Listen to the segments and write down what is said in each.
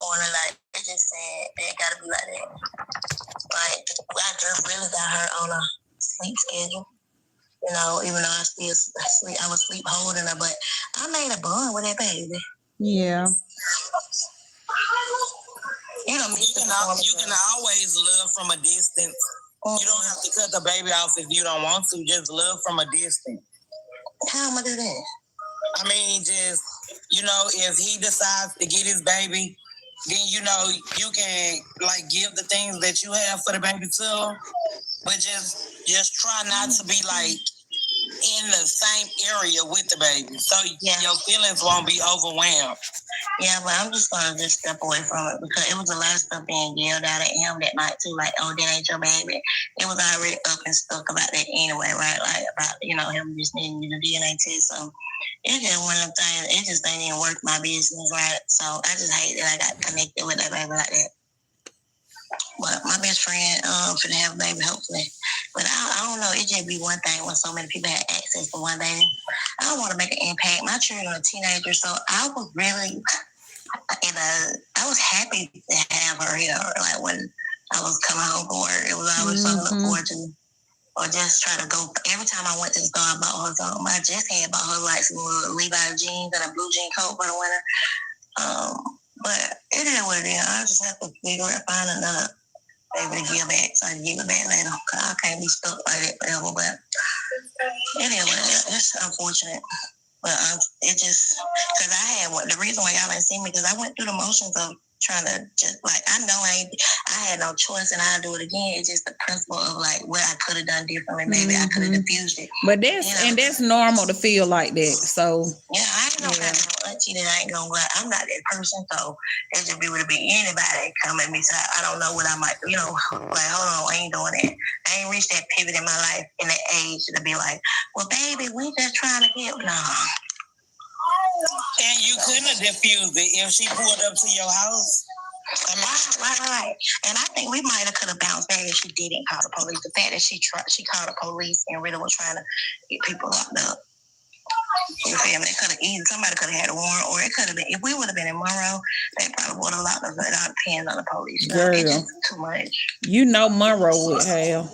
morning, like, it's just sad. It gotta be like that. Like, I just really got her on a sleep schedule. You know, even though I still sleep, I was sleep holding her, but I made a bond with that baby. Yeah. You know, you can always love from a distance. You don't have to cut the baby off if you don't want to. Just love from a distance. How am I do that? I mean, just, you know, if he decides to get his baby, then, you know, you can, like, give the things that you have for the baby to him. But just try not to be, like, in the same area with the baby. So your feelings won't be overwhelmed. Yeah, but I'm just gonna just step away from it because it was a lot of stuff being yelled out at him that night too. Like, oh, that ain't your baby. It was already up and stuck about that anyway, right? Like about, you know, him just needing the DNA test. So it's just one of them things. It just ain't even worth my business, right? So I just hate that I got connected with that baby like that. But my best friend finna have a baby, hopefully. But I don't know. It just be one thing when so many people have access to one baby. I don't want to make an impact. My children are teenagers, so I was really, I was happy to have her here. Like when I was coming home from work, it was always something to look forward to. Or just try to go. Every time I went to the store, I bought her something. I just had bought her like some little Levi jeans and a blue jean coat for the winter. But it is what it is. I just have to figure it, find another baby to give back, so I can give it back later. I can't be stuck like that forever. But anyway, it's unfortunate. But it just, because I had the reason why y'all ain't seen me, because I went through the motions of trying to just, like, I know I had no choice and I'll do it again. It's just the principle of, like, what I could have done differently. Maybe I could have diffused it. But that's normal to feel like that. So yeah, I ain't no kind of auntie that I ain't gonna lie. I'm not that person, so it just be able to be anybody come at me. So I don't know what I might, you know, like, hold on, I ain't doing that. I ain't reached that pivot in my life in that age to be like, well, baby, we just trying to get, no. And you couldn't have diffused it if she pulled up to your house. Right. And I think we might have could have bounced back if she didn't call the police. The fact that she called the police and really was trying to get people locked up. You feel me? Somebody could have had a warrant, or it could have been, if we would have been in Monroe, they probably would have locked us. It all depends on the police. Girl, it's just too much. You know Monroe would have.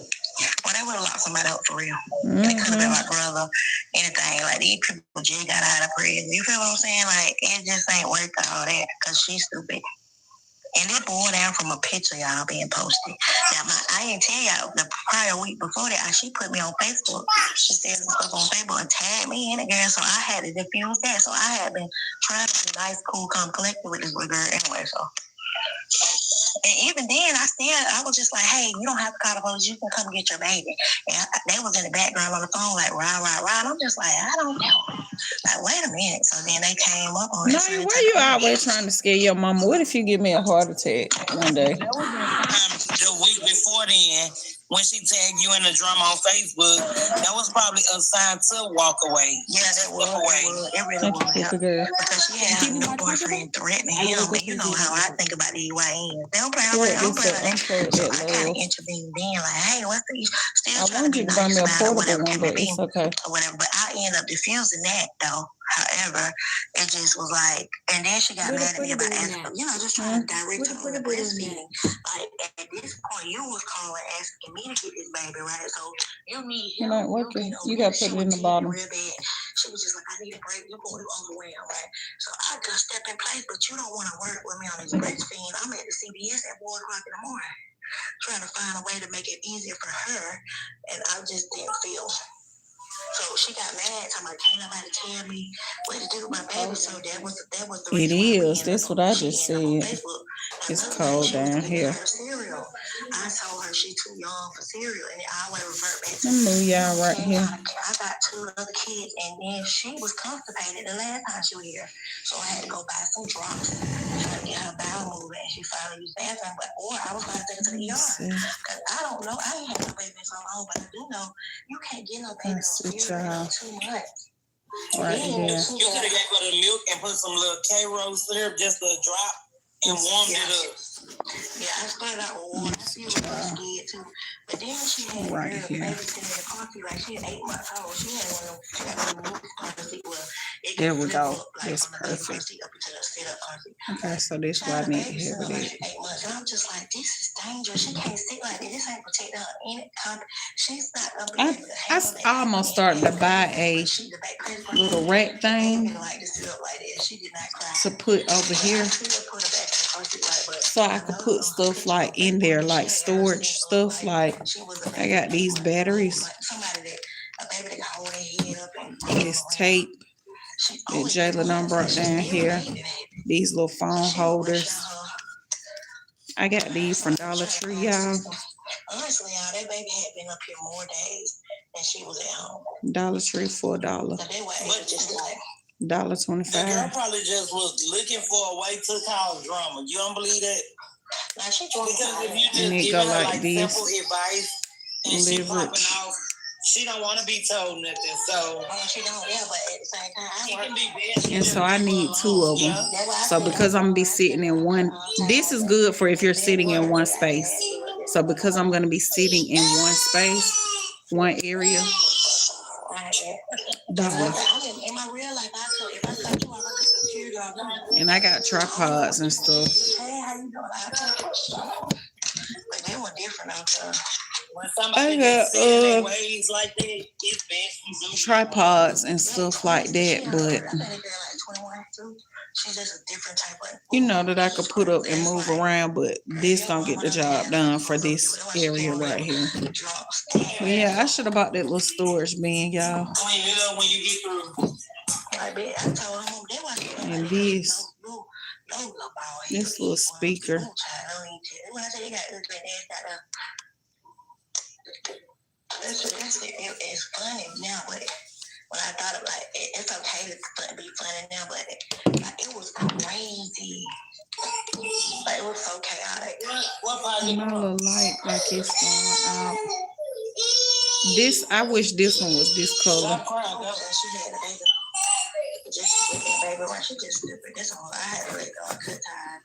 Well, they would have locked somebody up for real. It could have been my brother, anything. Like, these people just got out of prison. You feel what I'm saying? Like, it just ain't worth all that because she's stupid. And it boiled down from a picture y'all being posted. Now, I didn't tell y'all the prior week before that, she put me on Facebook. She said some stuff on Facebook and tagged me in it, girl. So I had to diffuse that. So I had been trying to be nice, cool, calm, collected with this little girl anyway. So, and even then, I was just like, hey, you don't have to call the police. You can come get your baby. And they was in the background on the phone, like, rah, rah, rah. And I'm just like, I don't know. Like, wait a minute. So then they came up on it. Why you always trying to scare your mama? What if you give me a heart attack one day? The week before then, when she tagged you in the drama on Facebook, that was probably a sign to walk away. Yeah, that was. It really was. Because she had her new boyfriend threatening him. And you know how I think about these YNs. They don't play around. So I kind of intervened then, like, hey, what's the issue? Still trying to be nice about it, whatever can be, or whatever. But I ended up diffusing that, though. However, it just was like, and then she got mad at me about asking, you know, just trying to direct her on the breastfeeding. Like, at this point, you was calling asking me to get this baby, right? So you need him. You got to put it in the bottom. Real bad. She was just like, I need a break. You're going to overwhelmed, right? So I just stepped in place, but you don't want to work with me on this breastfeeding. I'm at the CBS at 4 o'clock in the morning, trying to find a way to make it easier for her, and I just didn't feel. So she got mad. Somebody can't nobody tell me what to do with my baby. So that was the reason. It is. That's what I just said. It's cold down here. I told her she's too young for cereal, and I always revert back to. Let me move y'all right here. I got 2 other kids, and then she was constipated the last time she was here, so I had to go buy some drops to get her bowel moving. And she finally used the bathroom, or I was going to take her to the ER because I don't know. I ain't had no baby so long, but I do know you can't get no baby on 2 months. Right there. You could have gave her the milk and put some little K-Rose syrup, just a drop, and warmed it up. Yeah, I started out with water. still was scared too. But then she had Right a girl here. babysitting in the car seat, like she had 8 months old. She had one of them car seat where it There could we flip go. up, like That's from the baby car perfect. seat up into the sit up car seat. Okay, so this is why I Child, need the to baby have still like it. she 8 months. And I'm just like, this is dangerous. She can't sit like this. This ain't protecting her any she's not gonna be able to handle that. I almost started to buy a little rack thing to put over here, so I could put stuff like in there, like storage stuff. Like I got these batteries, this tape that Jayla done brought down here, these little phone holders. I got these from Dollar Tree, y'all. Honestly, y'all, that baby had been up here more days than she was at home. Dollar Tree for $1. $1.25. The girl probably just was looking for a way to cause drama. You don't believe that? Now she because if you just and it give go her like this. simple advice and she popping off, she don't want to be told nothing. So she don't, yeah, but at the same time, she can be bad. And so I need 2 of them. So because I'm gonna be sitting in one, this is good for if you're sitting in one space. So because I'm gonna be sitting in one space, one area, $1. And I got tripods and stuff. Hey, how you doing? But they were different out there. When somebody gets set in their ways like that, it's best. Tripods and stuff like that, but she's just a different type of, you know, that I could put up and move around, but this don't get the job done for this area right here. But yeah, I should have bought that little storage bin, y'all. When you get through. And this little speaker. It's funny now, but when I thought about it, it's okay to be funny now, but like, it was crazy. Like, it was so chaotic. My little light, like it's going out. This, I wish this one was this color. She had a baby. Just with the baby when she just stupid. That's all I had to let go. I couldn't time.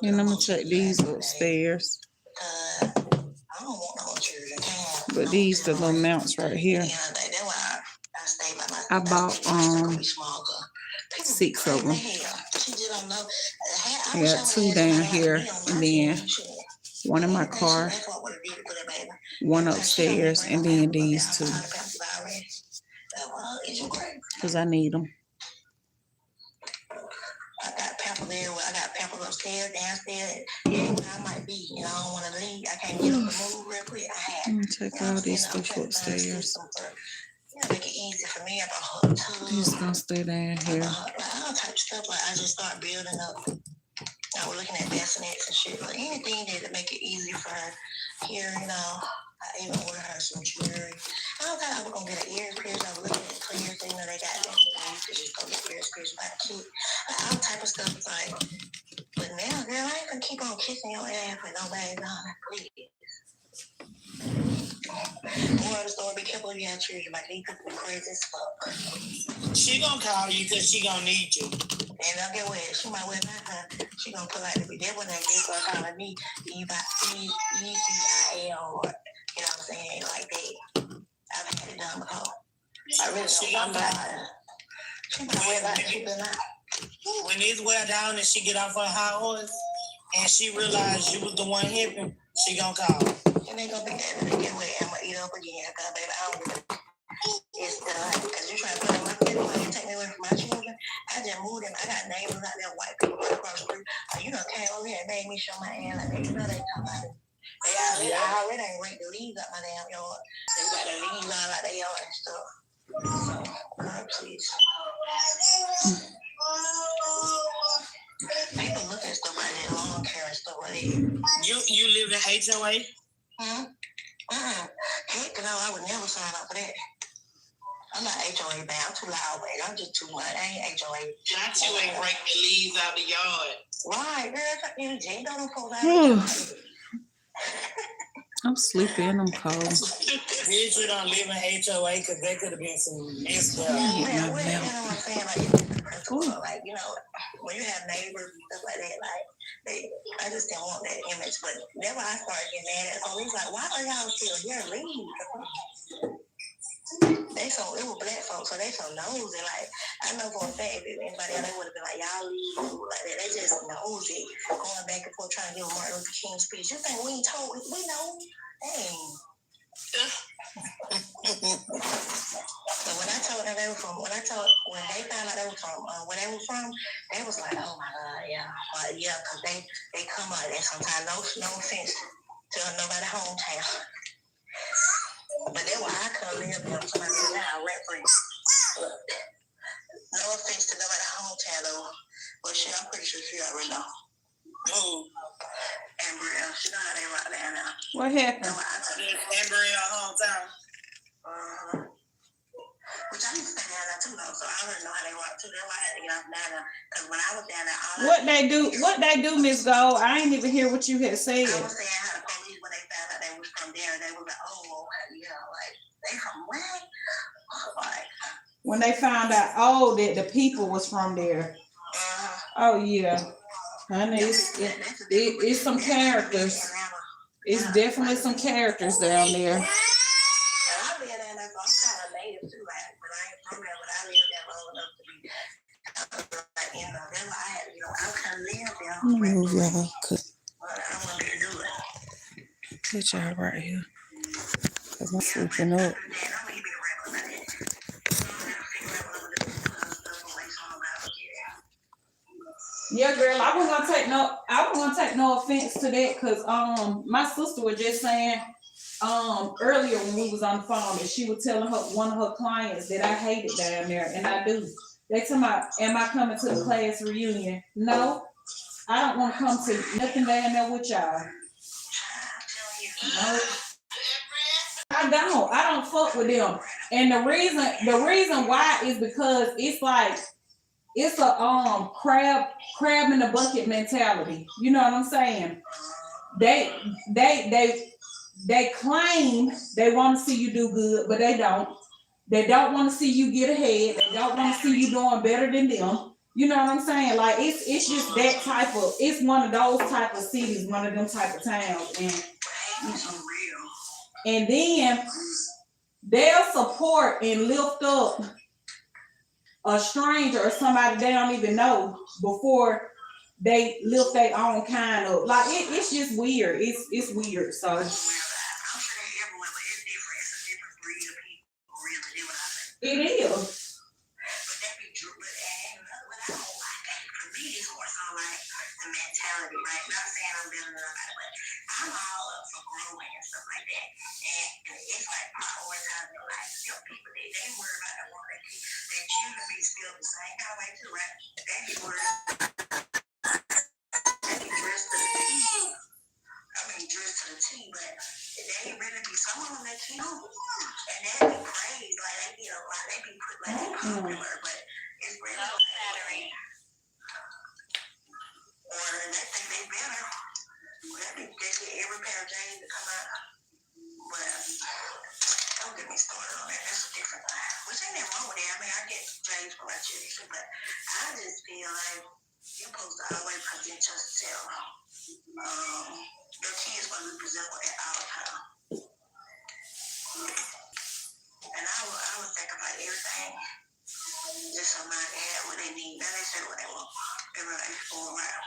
And I'm gonna take these upstairs. I don't want no children. But these the little mounts right here. I bought 6 of them. I got 2 down here, and then 1 in my car, 1 upstairs, and then these 2. Because I need them. I got pamper there. I got pamper upstairs, downstairs. Yeah, I might be. You know, I don't want to leave. I can't get up and move real quick. I'm gonna take all this stuff upstairs. Make it easy for me. I'm a hot tub. He's gonna stay down here. All type of stuff. Like I just start building up. I was looking at bassinets and shit. But anything that make it easy for her here, you know. I even ordered her some jewelry. I don't think I was gonna get an ear piercing. I was looking at clears, you know, they got them. You could just go get ears pierced by the kid. All type of stuff. It's like, but now, girl, I ain't gonna keep on kissing your ass with no bags on it, please. More of the story, be careful if you have children. Like, these people are crazy as fuck. She gonna call you because she gonna need you. And I'll get where she might wear my time. She gonna pull out the be that when I get her calling me ECIL or you know what I'm saying, like that. I've had it done before. I really don't. She might wear like she been out. When it's well down and she get off her high horse and she realized you was the one hipping, she gonna call. And they gonna be able to get away. I'm gonna eat up again. Cause baby, I don't give a it's done. Because you're trying to put in my kid away and take me away from my children. I just moved them. I got neighbors out there, white people right across the street. You know, came over here and made me show my ass like that. You know they talking about it. I already ain't raked the leaves out my damn yard. They got the leaves all out their yard and stuff. So, God, please. People look at stuff like that, lawn care and stuff like that. You live in HOA? Heck no, I would never sign up for that. I'm not HOA bound. I'm too loud, baby. I'm just too much. I ain't HOA. Not you ain't rake the leaves out the yard. Right, girl. You Jay don't pull that. I'm sleepy and I'm cold. Did you don't live in HOA because there could have been some messed up. You know what I'm saying? Like, you know, when you have neighbors and stuff like that, like, I just didn't want that image. But that's why I started getting mad at police. Like, why are y'all still here? Leave. It was black folks, so they so nosy. Like, I know for a fact if anybody else, they would have been like, y'all leave, like that. They just nosy, going back and forth trying to give Martin Luther King speech. You think we ain't told? We know. Dang. So when I told them they were from, when they found out they were from, where they were from, they was like, oh my God, yeah, because they come out there sometimes. No offense to nobody hometown. But that's why I couldn't live there. Somebody said, nah, reference. No offense to nobody hometown though. But shit, I'm pretty sure she already know. Amber, she know how they rock down now. What happened? Amber in her hometown. Which I used to stay down there too though, so I already know how they rock too. That's why I had to get off down there. Because when I was down there, What they do, Miss Gold? I ain't even hear what you had said. I was saying how the police, when they found out they was from there, they was like, oh, yeah, like, they from where? Like, When they found out, that the people was from there. Oh yeah, honey, it's some characters. It's definitely some characters down there. I live down there, so I'm kind of native too, like, but I ain't from there, but I live there long enough to be, like, that's why I had to, I kind of live there. But I wanted to do it. Put y'all right here, cause I'm sleeping up. Yeah, girl, I wasn't gonna take no offense to that, cause my sister was just saying earlier when we was on the phone that she was telling one of her clients that I hated down there, and I do. They talking about, am I coming to the class reunion? No, I don't want to come to nothing down there with y'all. No, I don't fuck with them, and the reason why is because it's like, it's a crab in the bucket mentality. You know what I'm saying? They claim they want to see you do good, but they don't. They don't want to see you get ahead. They don't want to see you doing better than them. You know what I'm saying? Like, it's just that type of, it's one of those type of cities, one of them type of towns. And then they'll support and lift up a stranger or somebody they don't even know before they lift their own kind of, like, it's just weird. It's weird. So I'm sure they're everywhere, but it's different. It's a different breed of people, really. Do what I think. it is. But that be true. But what I don't like, for me, it's more so like the mentality, right? Not saying I'm better than nobody, but I'm all up for growing and stuff like that. And it's like prioritizing life. Them people, they worry about the one their children be still the same kind of way too, right? They be worried. They be dressed to the T. I mean, dressed to the T, but they really be some of them that cute. And they be praised, like they be a lot, they be put like they popular, but it's really like, or they think they better. Well, they get every pair of J's to come out. But don't get me started on that. That's a different line. Which ain't nothing wrong with that. I mean, I get J's for my children, but I just feel like you're supposed to always present yourself. Your kids want to be presentable at all times. And I would sacrifice everything just so my dad what they need. Not necessarily what they want. Everybody's going around.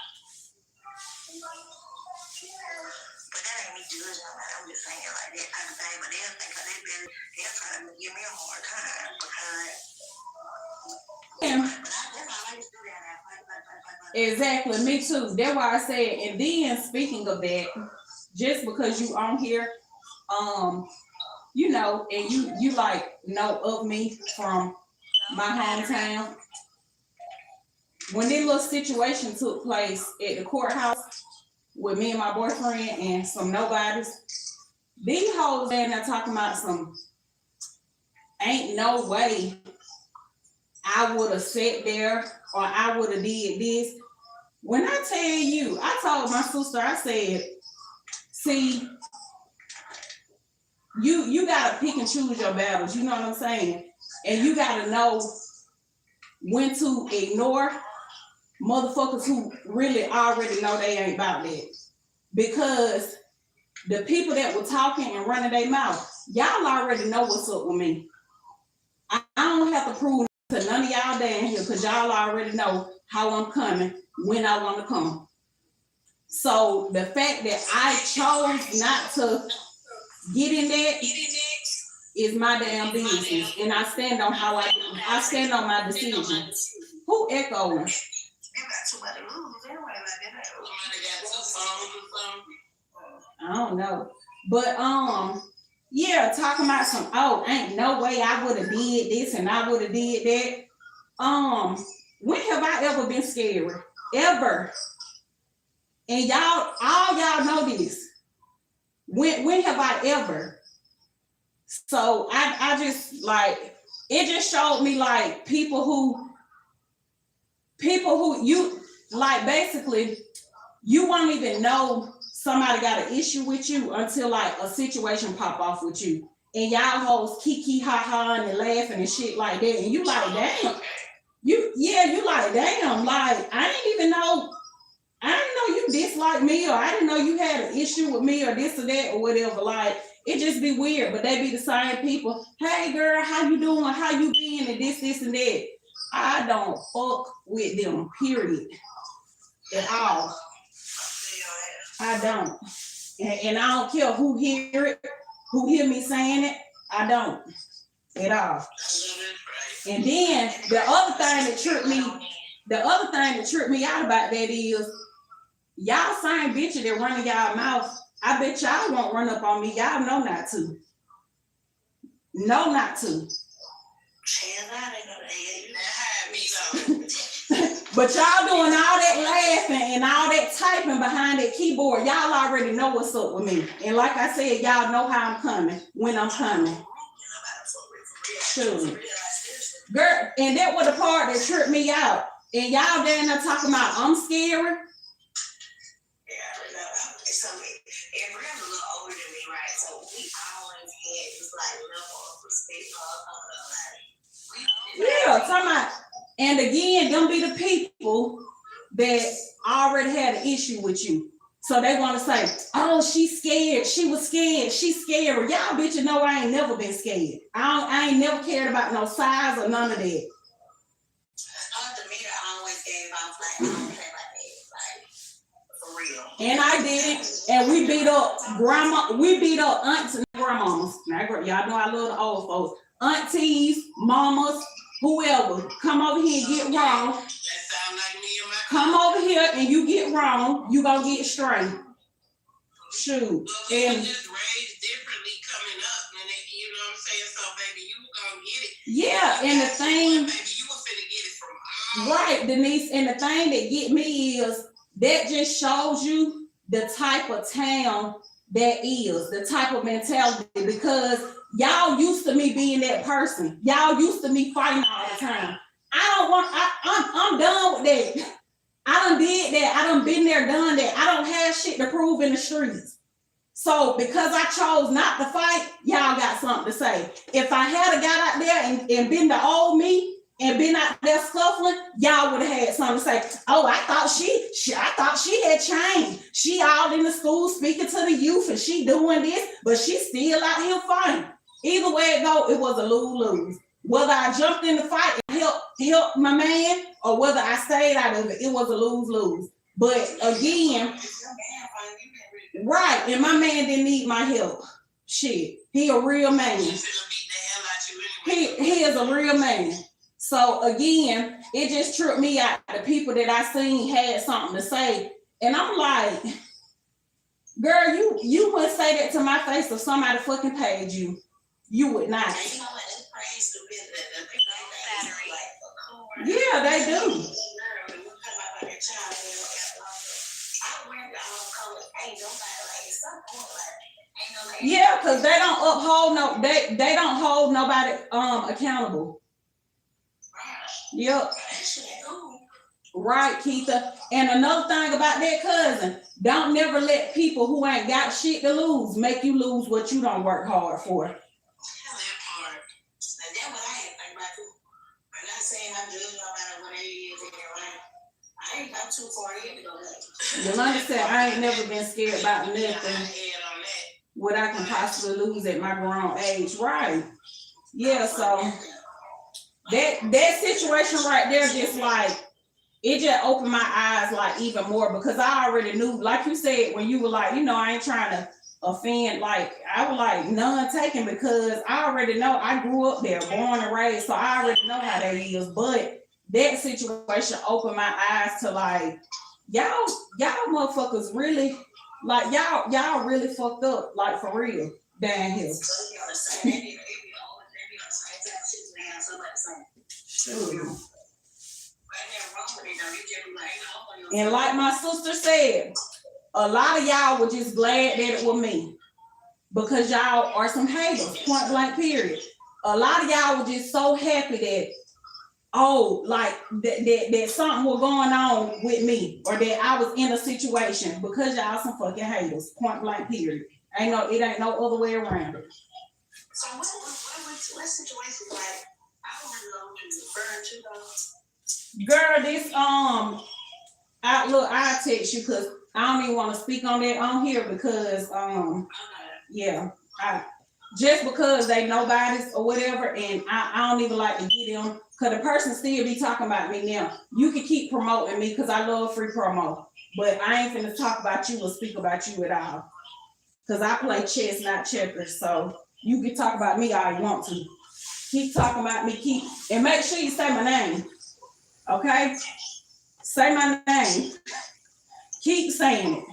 But that ain't me judging nobody. I'm just saying like that type of thing. But they'll think they'll try to give me a hard time because. But that's how I used to do that. Exactly, me too. That's why I said. And then speaking of that, just because you on here, you know, and you like know of me from my hometown. When this little situation took place at the courthouse with me and my boyfriend and some nobodies, these hoes there now talking about some, ain't no way I would have sat there or I would have did this. When I tell you, I told my sister, I said, see, you gotta pick and choose your battles, you know what I'm saying? And you gotta know when to ignore motherfuckers who really already know they ain't about that. Because the people that were talking and running their mouth, y'all already know what's up with me. I don't have to prove to none of y'all down here because y'all already know how I'm coming when I want to come. So the fact that I chose not to get in that is my damn business, and I stand on how I stand on my decision. Who echoing? I don't know, but yeah, talking about some, oh, ain't no way I would have did this and I would have did that. When have I ever been scary? Ever? And y'all, all y'all know this. When have I ever? So I just like, it just showed me like people who you like, basically you won't even know somebody got an issue with you until like a situation pop off with you, and y'all hoes kiki ha ha and laughing and shit like that, and you like, damn, you like, damn, like I didn't know you dislike me, or I didn't know you had an issue with me or this or that or whatever. Like it just be weird, but they be the same people. Hey girl, how you doing? How you been? And this and that. I don't fuck with them, period, at all. I don't. And I don't care who hear it, who hear me saying it. I don't at all. And then the other thing that tripped me out about that is y'all same bitches that run in y'all mouth. I bet y'all won't run up on me. Y'all know not to. Know not to. But y'all doing all that laughing and all that typing behind that keyboard. Y'all already know what's up with me. And like I said, y'all know how I'm coming, when I'm coming. Sure. Girl, and that was the part that tripped me out. And y'all down there talking about I'm scary. And Brian's a little older than me, right? So we always had this like level of respect for yeah, talking about, and again, them be the people that already had an issue with you. So they want to say, oh, she's scared. She was scared. She's scared. Y'all bitches know I ain't never been scared. I ain't never cared about no size or none of that. Her demeanor always gave off like, I don't play like that. Like, for real. And I did it. And we beat up grandma. We beat up aunts and grandmamas. Now, y'all know I love the old folks. Aunties, mamas, whoever. Come over here and get wrong. That sound like me and my Come over here and you get wrong, you gonna get straight. Shoot. But we And just raised differently coming up, and it, you know what I'm saying? So baby, you gonna get it. yeah, and the thing, Baby, you were finna get it from all. right, Denise, and the thing that get me is that just shows you the type of town that is, the type of mentality, because y'all used to me being that person. Y'all used to me fighting all the time. I'm done with that. I done did that. I done been there, done that. I don't have shit to prove in the streets. So because I chose not to fight, y'all got something to say. If I had got out there and been the old me and been out there scuffling, y'all would have had something to say. Oh, I thought she had changed. She all in the school speaking to the youth and she doing this, but she still out here fighting. Either way it go, it was a lose-lose. Whether I jumped in the fight and helped my man, or whether I stayed out of it, it was a lose-lose. But again, right, and my man didn't need my help. Shit, he a real man. He is a real man. So again, it just tripped me out. The people that I seen had something to say, and I'm like, girl, you wouldn't say that to my face if somebody fucking paid you. You would not. Yeah, they do. Yeah, because they don't uphold they don't hold nobody accountable. Yep. Right, Keitha. And another thing about that, cousin, don't never let people who ain't got shit to lose make you lose what you don't work hard for. That part. And that's what I had to think about too. I'm not saying I'm judging no matter what it is in your life. I ain't got too far yet to go. Yolanda said, I ain't never been scared about nothing. What I can possibly lose at my grown age. Right. Yeah, so that situation right there just like, it just opened my eyes like even more because I already knew, like you said, when you were like, you know, I ain't trying to offend, like I was like none taken because I already know I grew up there, born and raised, so I already know how that is. But that situation opened my eyes to like, y'all motherfuckers really, like y'all really fucked up, like for real, down here. Sure. And like my sister said, a lot of y'all were just glad that it was me because y'all are some haters, point blank period. A lot of y'all were just so happy that, oh, like that something was going on with me or that I was in a situation because y'all some fucking haters, point blank period. It ain't no other way around it. So what situation like? I don't know what you're referring to though. Girl, this I'll text you because I don't even want to speak on that on here because yeah, just because they nobody's or whatever, and I don't even like to get them because the person still be talking about me now. You can keep promoting me because I love free promo, but I ain't finna talk about you or speak about you at all because I play chess, not checkers. So you can talk about me all you want to. Keep talking about me, and make sure you say my name. Okay? Say my name. Keep saying it. We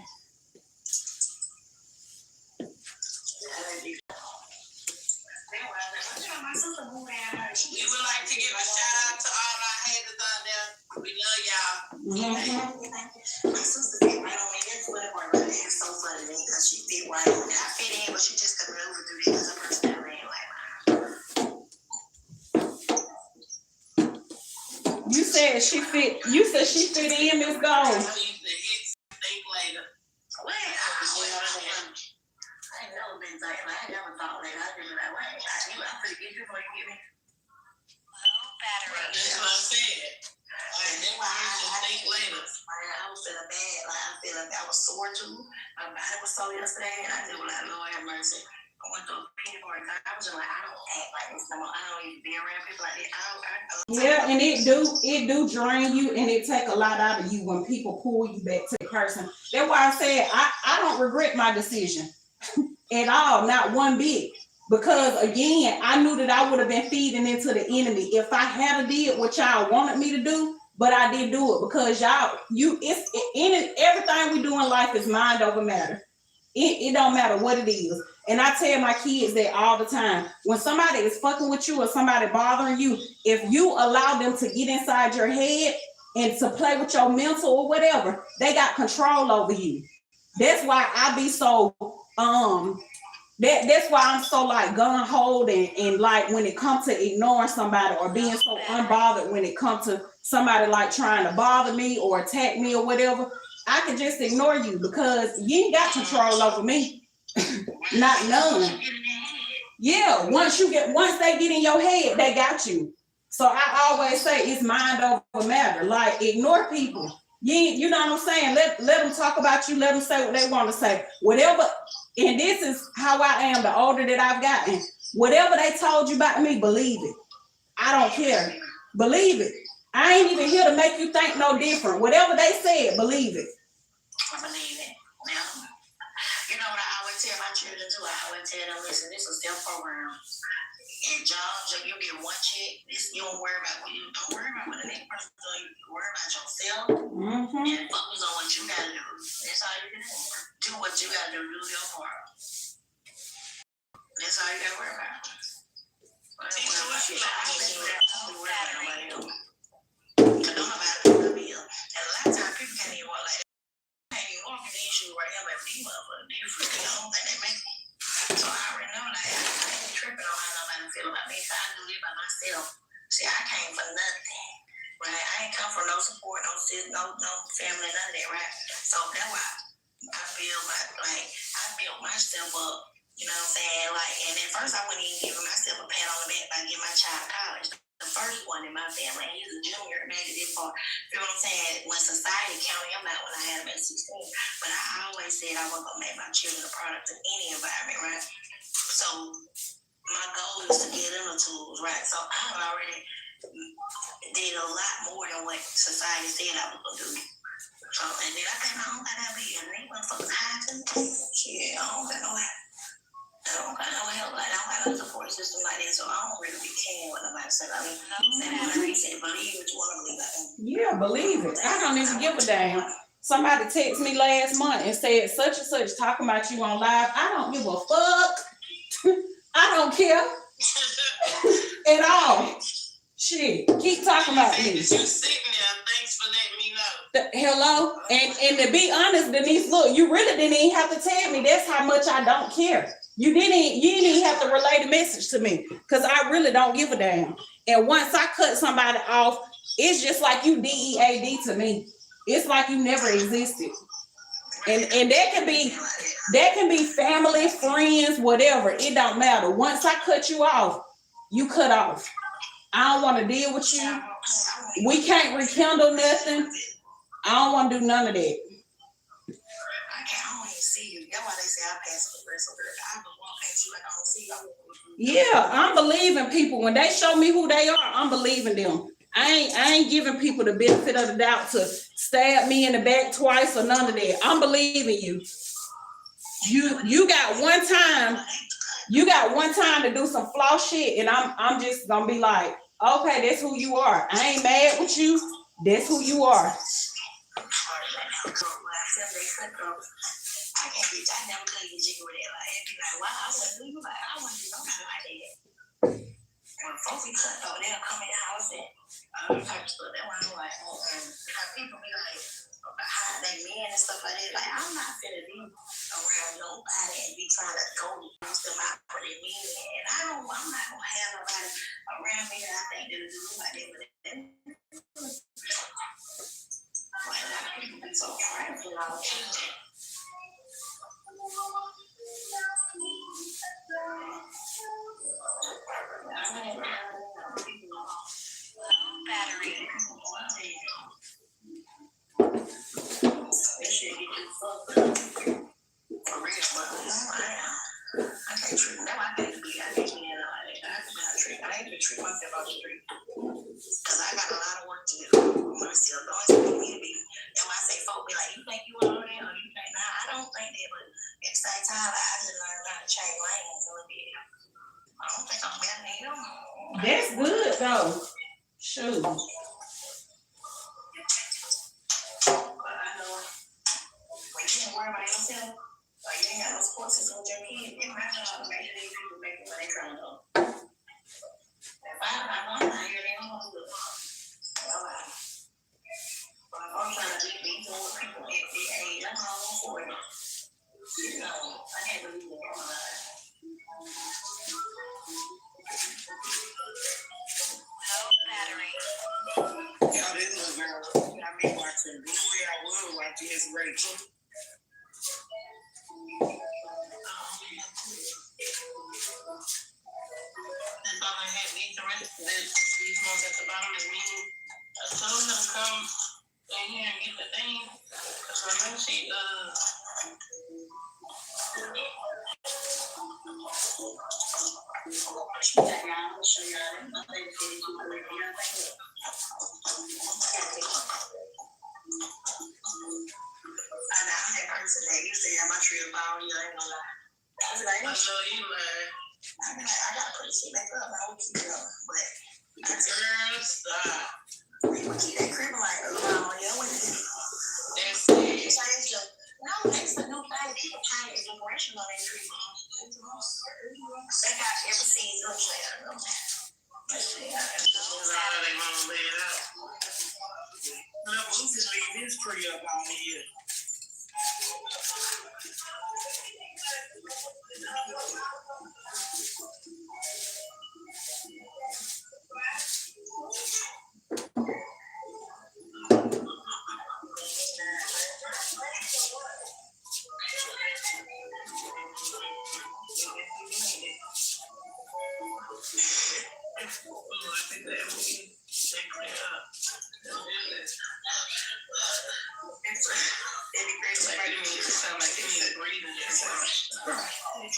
would like to give a shout out to all our haters out there. We love y'all. My sister fit right on me. That's what it was. It's so funny because she fit right on me. I fit in, but she just couldn't maneuver through this because her personality ain't like mine. You said she fit in, Miss Gold. I used to hit think later. I ain't never been thinking. I ain't never thought like I just like, wait, I'm gonna get you before you get me. Low battery. That's what I said. And then I think later. I was feeling bad. Like I feel like I was sore too. My body was sore yesterday, and I just was like, Lord have mercy. I went to a pity party. I was just like, I don't act like this no more. I don't even be around people like that. Yeah, and it do drain you, and it take a lot out of you when people pull you back to the person. That's why I said I don't regret my decision at all, not one bit. Because again, I knew that I would have been feeding into the enemy if I had did what y'all wanted me to do, but I didn't do it because everything we do in life is mind over matter. It don't matter what it is. And I tell my kids that all the time. When somebody is fucking with you or somebody bothering you, if you allow them to get inside your head and to play with your mental or whatever, they got control over you. That's why I be so that's why I'm so like gun-ho and like when it comes to ignoring somebody or being so unbothered when it comes to somebody like trying to bother me or attack me or whatever. I can just ignore you because you ain't got control over me. Not none. Yeah, once they get in your head, they got you. So I always say it's mind over matter. Like ignore people. You know what I'm saying? Let them talk about you. Let them say what they want to say. Whatever. And this is how I am. The older that I've gotten, whatever they told you about me, believe it. I don't care. Believe it. I ain't even here to make you think no different. Whatever they said, believe it. I believe it. Now, you know what I always tell my children too? I always tell them, listen, this is their program. And jobs, you get one check. You don't worry about what the next person does. You worry about yourself and focus on what you gotta do. That's all you can do. Do what you gotta do. Do your part. That's all you gotta worry about. I don't worry about nobody else. Because don't nobody be here. And a lot of times people can't even walk like that. They can't even walk in the issue right here with these motherfuckers. I don't think they make it. So I already know like I ain't tripping on how nobody feel about me. So I do live by myself. See, I came for nothing. Right? I ain't come for no support, no family, none of that, right? So that's why I built myself up You know what I'm saying? Like, and at first I wouldn't even give myself a pat on the back by giving my child college. The first one in my family, he's a junior, made it this far. You know what I'm saying? When society counted him out when I had him at 16. But I always said I wasn't going to make my children a product of any environment, right? So my goal is to get them the tools, right? So I already did a lot more than what society said I was going to do. So, and then I think I don't got that big, and they motherfuckers high too. Shit, I don't got no help. I don't got no support system like that, so I don't really be caring what nobody said. I mean, said, believe what you want to believe. Yeah, believe it. I don't even give a damn. Somebody texted me last month and said such and such talking about you on live. I don't give a fuck. I don't care at all. Shit, keep talking about me. You sitting there, thanks for letting me know. Hello? And to be honest, Denise, look, you really didn't even have to tell me that's how much I don't care. You didn't even have to relay the message to me because I really don't give a damn. And once I cut somebody off, it's just like you DEAD to me. It's like you never existed. And that can be family, friends, whatever. It don't matter. Once I cut you off, you cut off. I don't want to deal with you. We can't rekindle nothing. I don't want to do none of that. I don't even see you. That's why they say I pass the rest of it. I don't want to pass you like I don't see you. Yeah, I'm believing people. When they show me who they are, I'm believing them. I ain't giving people the benefit of the doubt to stab me in the back twice or none of that. I'm believing you. You got one time. You got one time to do some flaw shit, and I'm just gonna be like, okay, that's who you are. I ain't mad with you. That's who you are. I can't be. I never could get jiggy with it. Like, it'd be like, wow, I wouldn't do you. Like, I wouldn't do nobody like that. When folks be cut though, they'll come in the house and all type of stuff. That's why I'm like, how people be like, how they men and stuff like that. Like, I'm not finna be around nobody and be trying to go use them out for their men. And I'm not gonna have nobody around me that I think that'll do like that. But like, a lot of people be so prideful all the time. Battery. This shit get you fucked up. For real, but I can't treat them. I can't be. I can't be in like that. I ain't even treat myself off the street. Because I got a lot of work to do. I'm still going to me to be. And when I say folk be like, you think you all there or you think nah, I don't think that, but at the same time, I just learned how to change lanes a little bit. I don't think I'm better than you. That's good though. Shoot. But I know when you can't worry about yourself, or you ain't got no support system with your kids, it's my job to make sure these people make it when they trying to go. If I'm not here, they don't want to do it. But I'm trying to be doing what people at the age, I'm almost 40. You know, I can't believe it. Battery. Y'all, this little girl, I mean, watching the way I was watching his Rachel. That's all I had. These ones at the bottom is me. I told her to come in here and get the thing. Because I know she, I'll show you how to play the video. I'm that person that used to have my tree about, you ain't gonna lie. I was like, I know you lying. I be like, I gotta put this shit back up. I don't keep it up. But girl, stop. We keep that crib like, oh, yeah, what is it? That's it. No, it's a new thing. People trying to get decoration on their tree. They got every season. Let's see. A lot of them mama laid out. Look, we just leave this tree up on here.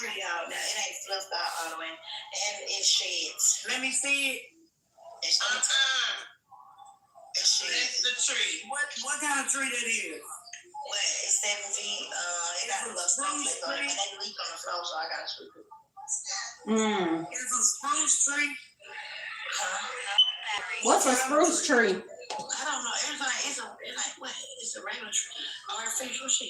tree out now. It ain't fluffed out all the way. And it sheds. Let me see it. It sheds. It sheds. That's the tree. What kind of tree that is? Well, it's 7 feet. It got a little spruce on it, and they leak on the floor, so I gotta sweep it. It's a spruce tree. What's a spruce tree? I don't know. It's a regular tree. Artificial shit.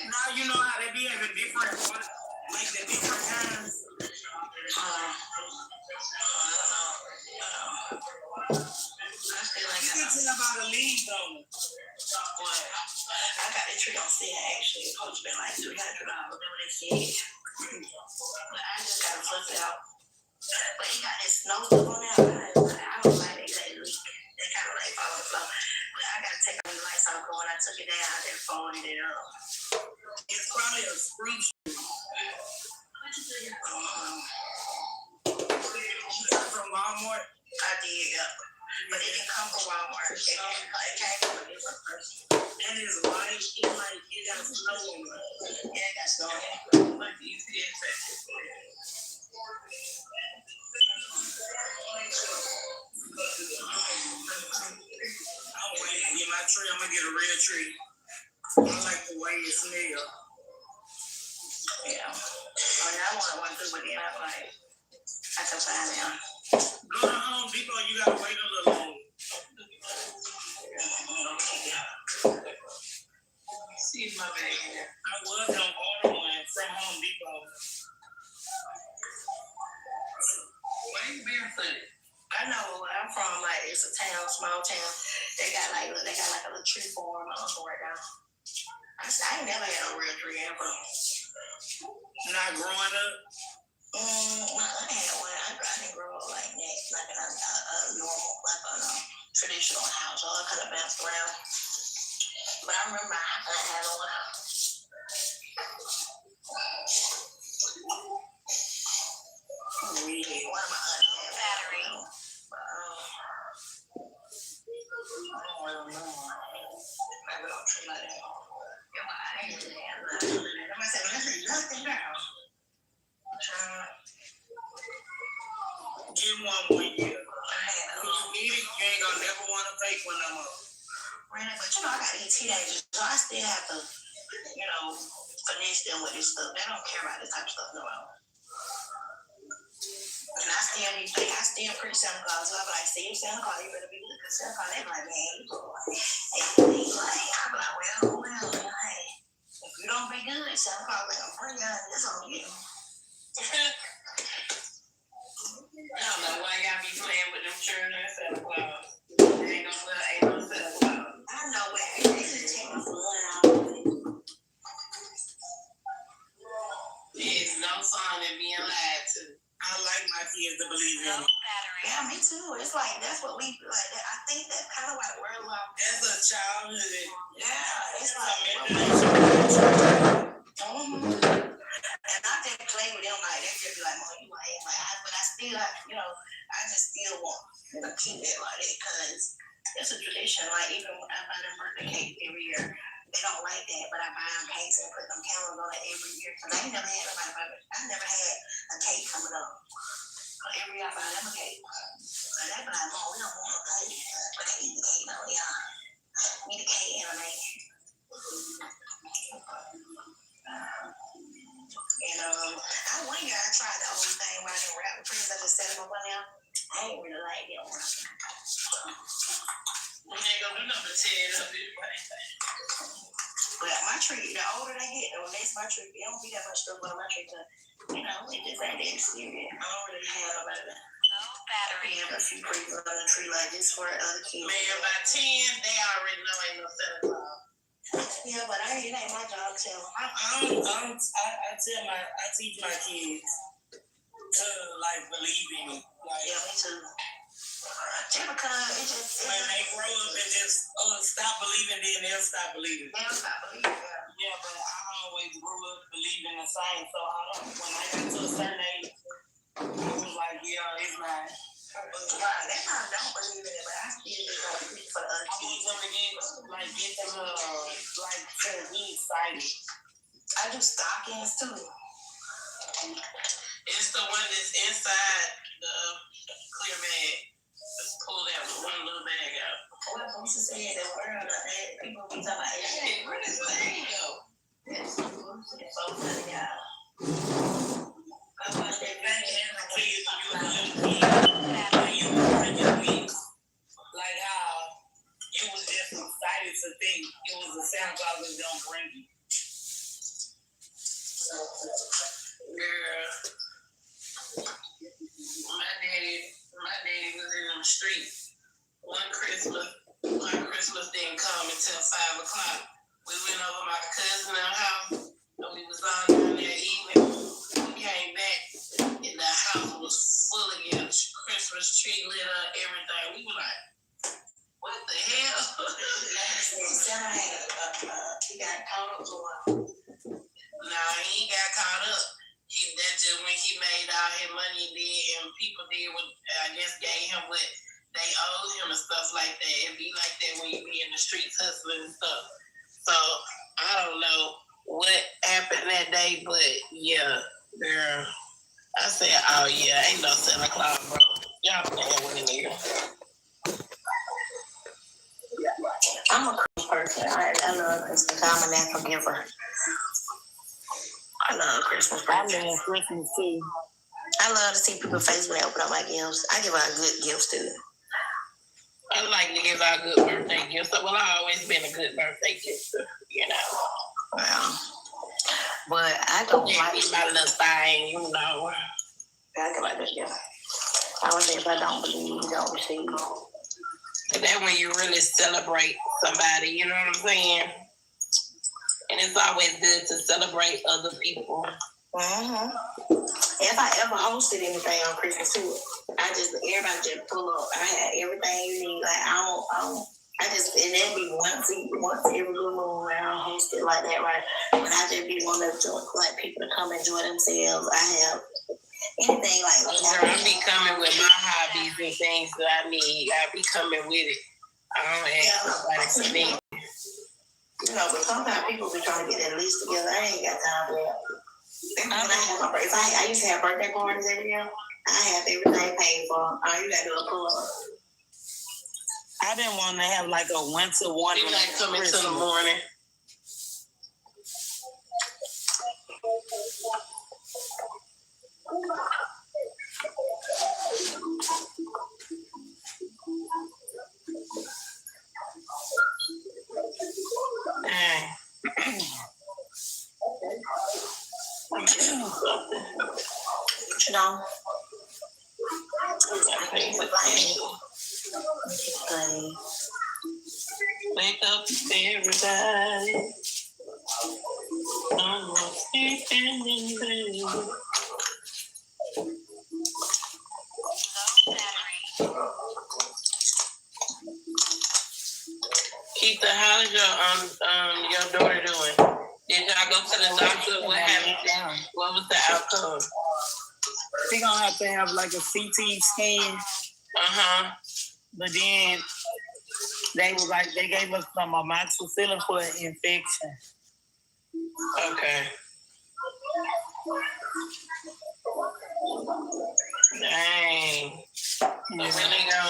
Now you know how they be having different, like the different kinds. I don't know. I feel like You can tell by the leaves on it. what? I got this tree on sale actually. It's supposed to be like $300. Remember they said? But I just gotta fluff it out. But it got this snow stuff on there. I don't like it. They leak. They kind of like fall on the floor. But I gotta take all the lights off. When I took it down, I just folded it up. It's probably a spruce tree. From Walmart. I did, yeah. But it didn't come from Walmart. It came from a different person. And it's white. It's like it got snow on it. Yeah, it got snow on it. Like you see it. I'm waiting to get my tree. I'm gonna get a real tree. I like the way it smells. Yeah. I mean, I wanted one too, but then I'm like, I can find them. Go to Home Depot, you gotta wait a little long. See my bag here. I was gonna order one from Home Depot. Where you barefooted? I know where I'm from. Like, it's a town, small town. They got like a little tree farm. My uncle right now. I ain't never had a real tree ever. Not growing up. My aunt had one. I didn't grow up like that, like in a normal, like a traditional house. All I could have bounced around. But I remember I had one. Really? One of my aunts had battery. I don't know. Maybe I'll try like that. Yeah, but I ain't really have nothing. I said, there's nothing now. Get one more year. When you need it, you ain't gonna never want to fake one no more. Right, but I got these teenagers, so I still have to, finesse them with this stuff. They don't care about this type of stuff no more. And I still preach Santa Claus. So I be like, see you Santa Claus, you better be good. Cause Santa Claus, they be like, man, I'm like, well, hey, if you don't be good, Santa Claus ain't gonna bring you out. It's on you. I don't know why y'all be playing with them children and Santa Claus. Ain't no Santa Claus. I know where they just take the blood out of it. It's no fun in being lied to. I like my kids to believe in it. Yeah, me too. It's like that's what we like. I think that's kind of like we're like. That's a childhood. Yeah, it's like. And I just play with them like they just be like, "Mom, you like," but I still, I just still want to keep it like that because it's a tradition. Like even when I buy them birthday cake every year, they don't like that, but I buy them cakes and put them candles on it every year because I ain't never had nobody. I never had a cake coming up. Every year I buy them a cake. So they be like, "Mom, we don't want a cake. We can't eat the cake. No, we eat the cake and a man." And one year I tried the whole thing where I didn't rap with friends. I just set them up on there. I ain't really like that one. We ain't gonna do nothing but tear it up anyway. But my tree, the older they get, the less my tree. It don't be that much stuff on my tree. Cause, it just ain't that serious. I don't really have about that. Battery. I have a few trees on the tree like this for other kids. Man, by 10, they already know ain't no Santa Claus. Yeah, but it ain't my job to tell them. I teach my kids to like believe in it. Like, yeah, me too. Because it just when they grow up and just stop believing, then they'll stop believing. They'll stop believing. Yeah, but I always grew up believing the same. So when I got to a certain age, I was like, yeah, it's not. Right, they probably don't believe in it, but I still do like for the other kids. I want them to get them to be excited. I do stockings too. It's the one that's inside the clear bag. Just pull that one little bag out. What Boosie said the world of that people be talking about, hey, where does the thing go? That's Boosie, so funny, y'all. I watched that video and I Like how you was just excited to think it was a Santa Claus was gonna bring you. Girl, my daddy was in the street. One Christmas didn't come until 5 o'clock. We went over my cousin's house and we was on down there evening. We came back and the house was full again. Christmas tree lit up, everything. We were like, what the hell? Santa had he got caught up to one. Nah, he got caught up. That's just when he made all his money did, and people did what I guess gave him what they owed him and stuff like that. It be like that when you be in the streets hustling and stuff. So I don't know what happened that day, but yeah, girl. I said, oh yeah, ain't no Santa Claus, bro. Y'all playing with a nigga. I'm a Christmas person. I love Christmas. I'm a natural giver. I love Christmas. I love Christmas too. I love to see people's face when they open up my gifts. I give out good gifts too. I like to give out good birthday gifts. Well, I've always been a good birthday giver, you know. Well, but I don't like my little thing, you know. I give out this gift. I would say if I don't believe, you don't receive. And that's when you really celebrate somebody, you know what I'm saying? And it's always good to celebrate other people. Mm-hmm. If I ever hosted anything on Christmas too, everybody just pull up. I had everything you need. Like and that'd be once every blue moon when I don't host it like that, right? When I just be one of the like people to come enjoy themselves. I have anything like that. I be coming with my hobbies and things that I need. I be coming with it. I don't ask nobody for me. You know, but sometimes people be trying to get that list together. I ain't got time for that. I used to have birthday parties every year. I have everything paid for. All you gotta do is pull up. I didn't want to have like a 1-to-1. You like coming to the morning. You know? Wake up, everybody. I'm sleeping in bed. Keitha, how is your daughter doing? Did y'all go to the doctor? What happened? What was the outcome? She gonna have to have like a CT scan. But then they gave us some amoxicillin for an infection. Okay. Dang. So when they go,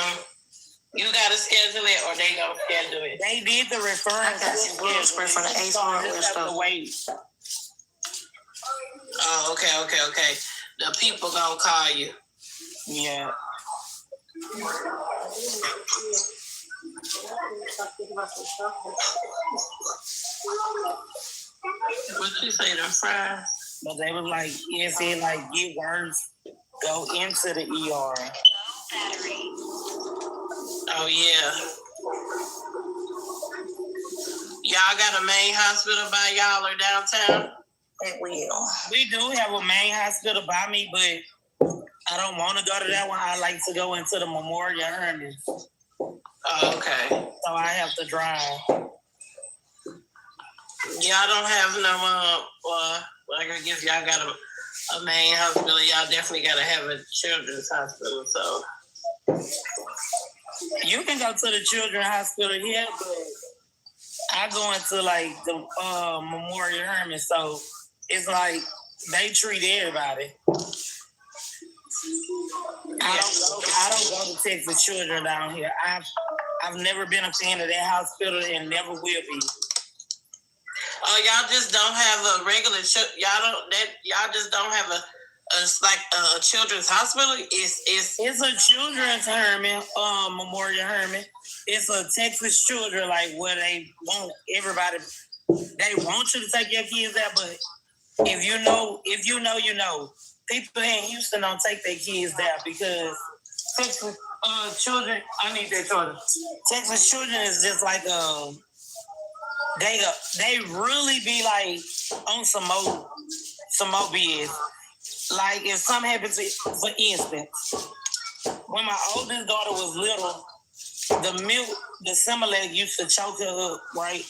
you gotta schedule it or they gonna schedule it? They did the referral. I got some blood spray from the ACE and stuff. Wait. Oh, okay. The people gonna call you. Yeah. What you say, the fries? But they was like, if it like get worse, go into the ER. Oh yeah. Y'all got a main hospital by y'all or downtown? It will. We do have a main hospital by me, but I don't want to go to that one. I like to go into the Memorial Ernest. Oh, okay. So I have to drive. Y'all don't have no I guess y'all got a main hospital. Y'all definitely gotta have a children's hospital. So you can go to the children's hospital here, but I go into like the Memorial Herman, so it's like they treat everybody. I don't go to Texas Children down here. I've never been a fan of that hospital and never will be. Oh, y'all just don't have a regular y'all just don't have a children's hospital. It's a children's Herman, Memorial Herman. It's a Texas Children, like where they want everybody. They want you to take your kids there, but if you know, you know. People in Houston don't take their kids there because Texas children. I need their children. Texas Children is just like they really be like on some more BS. Like if something happens, for instance, when my oldest daughter was little, the milk, the Similac used to choke her up, right?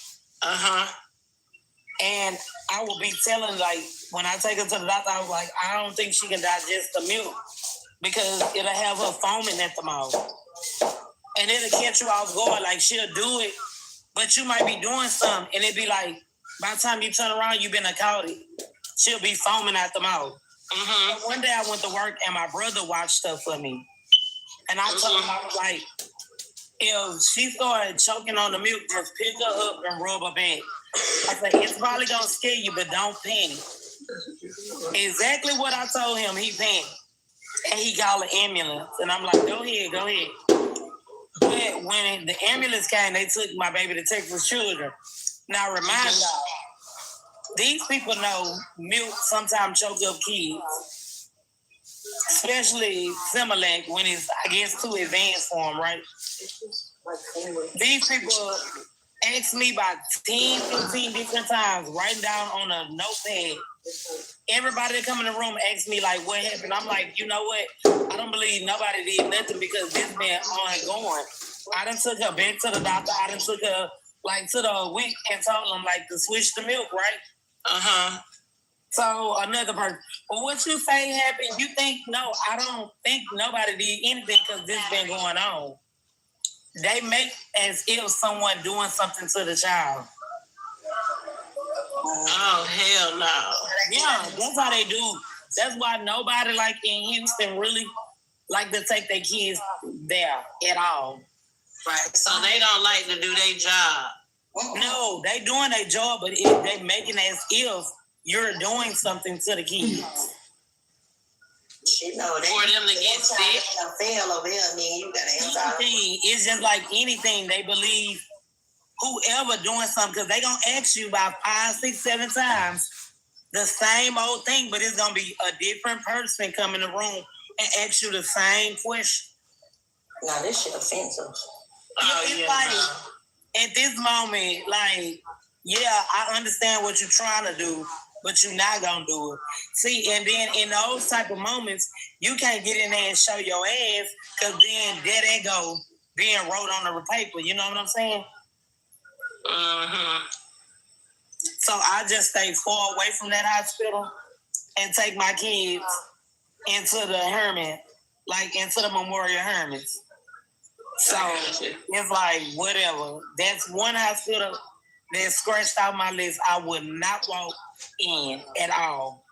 And I would be telling, like, when I take her to the doctor, I was like, I don't think she can digest the milk because it'll have her foaming at the mouth. And it'll catch you off guard. Like, she'll do it, but you might be doing something, and it'd be like, by the time you turn around, you've been caught it. She'll be foaming at the mouth. One day I went to work, and my brother watched her for me. And I told him, I was like, if she started choking on the milk, just pick her up and rub her back. I said, it's probably going to scare you, but don't panic. Exactly what I told him, he panicked. And he called the ambulance. And I'm like, go ahead. But when the ambulance came, they took my baby to Texas Children. Now, remind y'all, these people know milk sometimes choke up kids. Especially Similac when it's, I guess, too advanced for them, right? These people asked me about 10, 15 different times, writing down on a notepad. Everybody that come in the room asked me, like, what happened? I'm like, you know what? I don't believe nobody did nothing because this been ongoing. I done took her back to the doctor. I done took her, like, to the week and told them, like, to switch the milk, right? So another person, well, what you say happened? You think, no, I don't think nobody did anything because this been going on. They make as if someone doing something to the child. Oh, hell no. Yeah, that's how they do. That's why nobody like in Houston really like to take their kids there at all. Right. So they don't like to do their job. No, they doing their job, but if they making as if you're doing something to the kids. You know, for them to get sick. Fail over here, I mean, you gotta It's just like anything. They believe whoever doing something, because they gonna ask you about 5, 6, 7 times the same old thing, but it's gonna be a different person come in the room and ask you the same question. No, this shit offensive. It's like, at this moment, like, yeah, I understand what you're trying to do, but you're not gonna do it. See, and then in those type of moments, you can't get in there and show your ass, because then there they go, being wrote on the paper. You know what I'm saying? So I just stay far away from that hospital and take my kids into the Herman, like into the Memorial Hermans. So it's like, whatever. That's one hospital that scratched out my list. I would not walk in at all.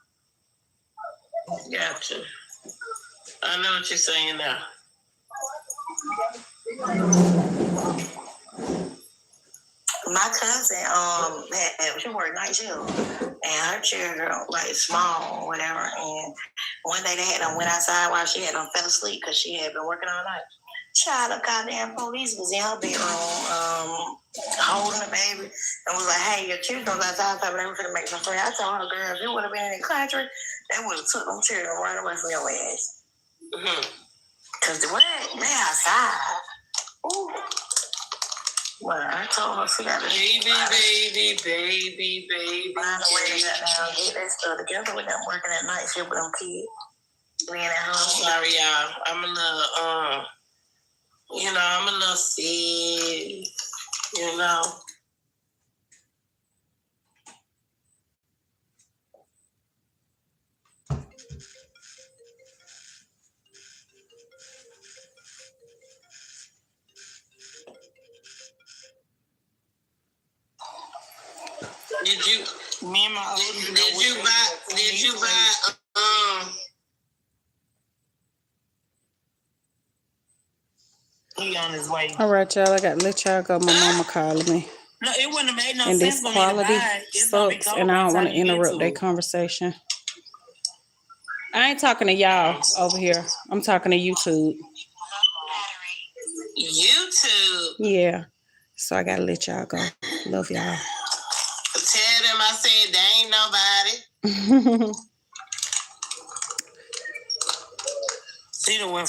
Gotcha. I know what you're saying now. My cousin, she worked night shift, and her children like small or whatever. And one day they had them went outside while she had them fell asleep because she had been working all night. Child of goddamn police was in her bedroom, holding the baby, and was like, "Hey, your children was outside, but they were gonna make some friends." I told her, "Girl, if you would have been in the country, they would have took them children right away from your ass." Cause what? They outside. Ooh. Well, I told her she got to baby. Find a way to get that stuff together with them working at night shift with them kids. Being at home. Sorry, y'all. I'm a little sick, you know. Did you? Me and my oldest. Did you buy? He on his way. All right, y'all. I got to let y'all go. My mama calling me. No, it wouldn't have made no And sense this for me quality to buy it. It's gonna be sucks, cold and I don't by want the to time you get interrupt to their it. conversation. I ain't talking to y'all over here. I'm talking to YouTube. YouTube. Yeah. So I got to let y'all go. Love y'all. Tell them I said they ain't nobody. She done went